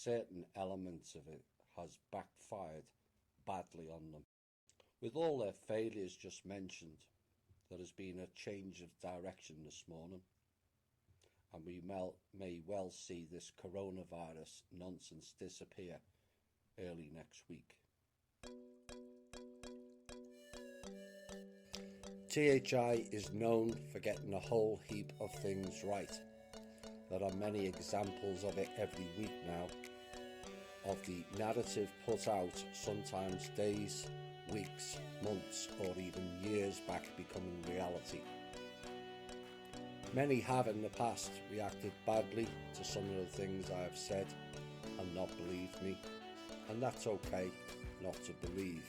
certain elements of it has backfired badly on them. With all their failures just mentioned, there has been a change of direction this morning, and we may well see this coronavirus nonsense disappear early next week. THI is known for getting a whole heap of things right. There are many examples of it every week now, of the narrative put out sometimes days, weeks, months or even years back becoming reality. Many have in the past reacted badly to some of the things I have said and not believed me, and that's okay not to believe.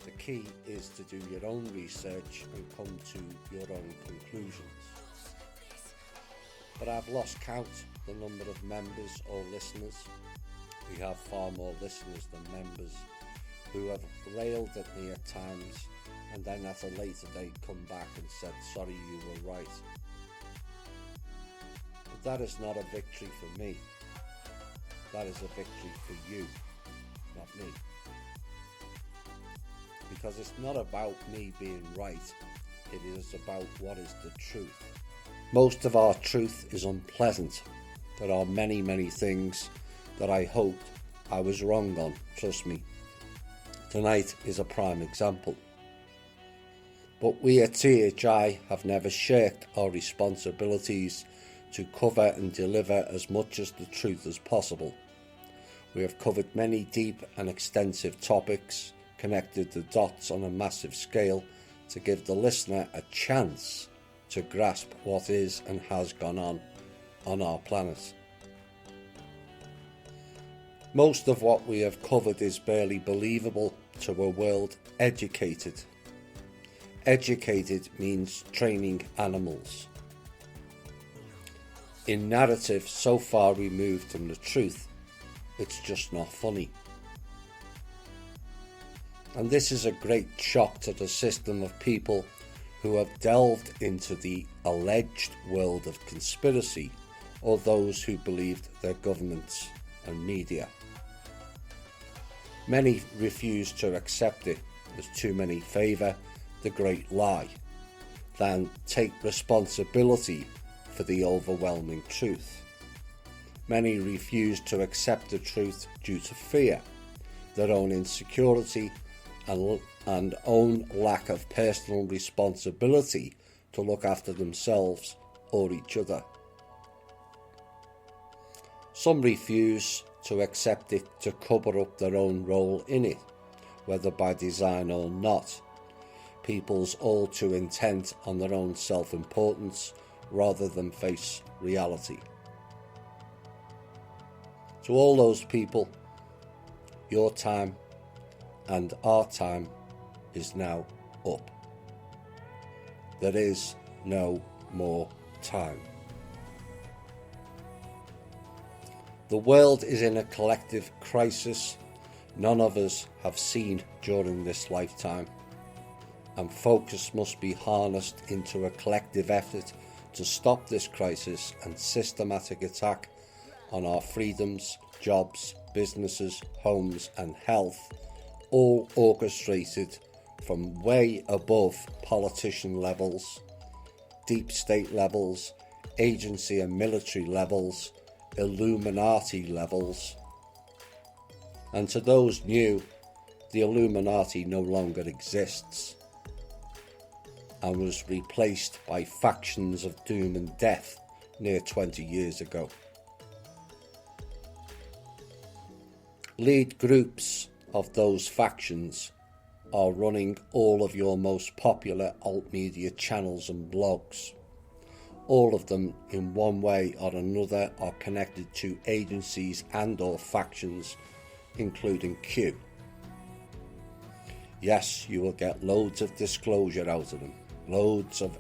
The key is to do your own research and come to your own conclusions. But I've lost count the number of members or listeners. We have far more listeners than members who have railed at me at times and then at a later date come back and said, sorry, you were right. But that is not a victory for me. That is a victory for you, not me. Because it's not about me being right, it is about what is the truth. Most of our truth is unpleasant. There are many, many things that I hoped I was wrong on, trust me. Tonight is a prime example. But we at THI have never shirked our responsibilities to cover and deliver as much as the truth as possible. We have covered many deep and extensive topics, connected the dots on a massive scale to give the listener a chance to grasp what is and has gone on our planet. Most of what we have covered is barely believable to a world educated. Educated means training animals. In narrative so far removed from the truth, it's just not funny. And this is a great shock to the system of people who have delved into the alleged world of conspiracy, or those who believed their governments and media. Many refuse to accept it, as too many favour the great lie, than take responsibility for the overwhelming truth. Many refuse to accept the truth due to fear, their own insecurity and own lack of personal responsibility to look after themselves or each other. Some refuse to accept it to cover up their own role in it, whether by design or not. People's all too intent on their own self-importance rather than face reality. To all those people, your time and our time is now up. There is no more time. The world is in a collective crisis none of us have seen during this lifetime, and focus must be harnessed into a collective effort to stop this crisis and systematic attack on our freedoms, jobs, businesses, homes and health, all orchestrated from way above politician levels, deep state levels, agency and military levels, Illuminati levels. And to those new, the Illuminati no longer exists and was replaced by factions of doom and death near 20 years ago. Lead groups of those factions are running all of your most popular alt media channels and blogs. All of them in one way or another are connected to agencies and or factions, including Q. Yes, you will get loads of disclosure out of them, loads of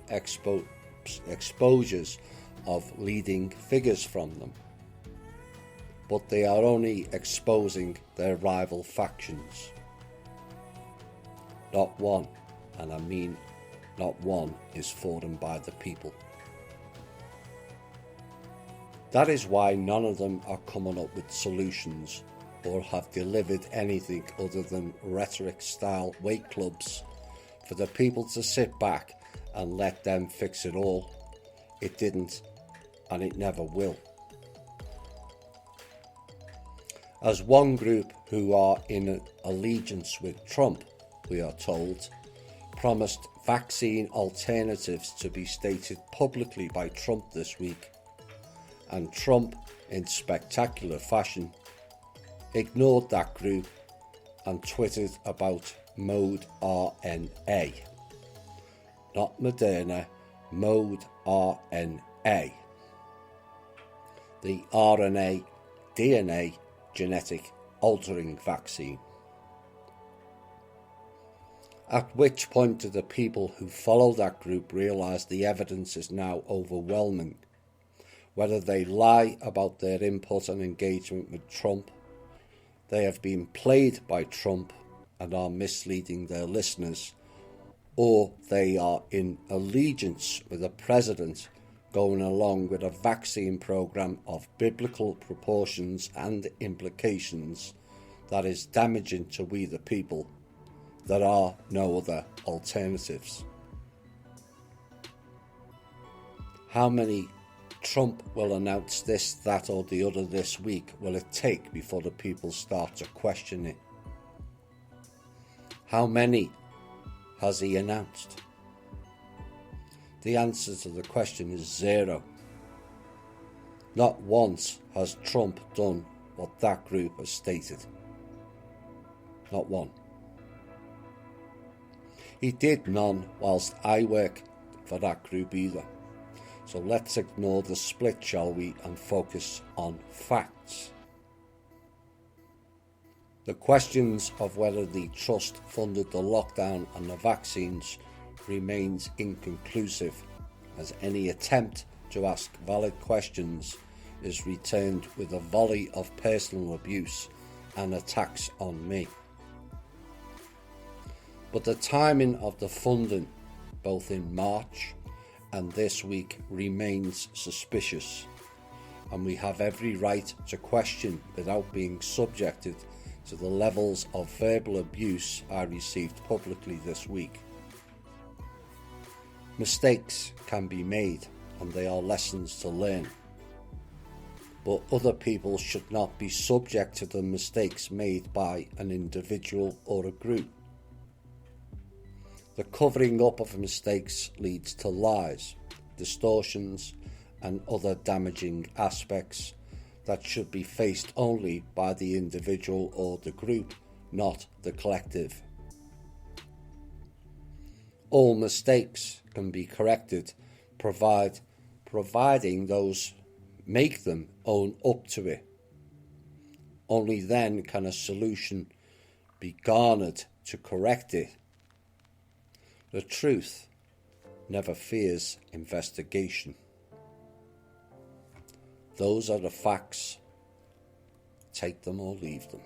exposures of leading figures from them. But they are only exposing their rival factions. Not one, and I mean not one, is for and by the people. That is why none of them are coming up with solutions or have delivered anything other than rhetoric-style wake clubs for the people to sit back and let them fix it all. It didn't, and it never will. As one group who are in allegiance with Trump, we are told, promised vaccine alternatives to be stated publicly by Trump this week, and Trump, in spectacular fashion, ignored that group and twittered about mode RNA. Not Moderna, mode RNA. The RNA, DNA, genetic altering vaccine. At which point do the people who follow that group realise the evidence is now overwhelming? Whether they lie about their input and engagement with Trump, they have been played by Trump and are misleading their listeners, or they are in allegiance with a president going along with a vaccine programme of biblical proportions and implications that is damaging to we the people. There are no other alternatives. How many Trump will announce this, that or the other this week will it take before the people start to question it? How many has he announced? The answer to the question is 0. Not once has Trump done what that group has stated. Not one. He did none whilst I worked for that group either. So let's ignore the split, shall we, and focus on facts. The questions of whether the trust funded the lockdown and the vaccines remains inconclusive, as any attempt to ask valid questions is returned with a volley of personal abuse and attacks on me. But the timing of the funding, both in March and this week, remains suspicious, and we have every right to question without being subjected to the levels of verbal abuse I received publicly this week. Mistakes can be made, and they are lessons to learn, but other people should not be subject to the mistakes made by an individual or a group. The covering up of mistakes leads to lies, distortions, and other damaging aspects that should be faced only by the individual or the group, not the collective. All mistakes can be corrected, providing those make them own up to it. Only then can a solution be garnered to correct it. The truth never fears investigation. Those are the facts. Take them or leave them.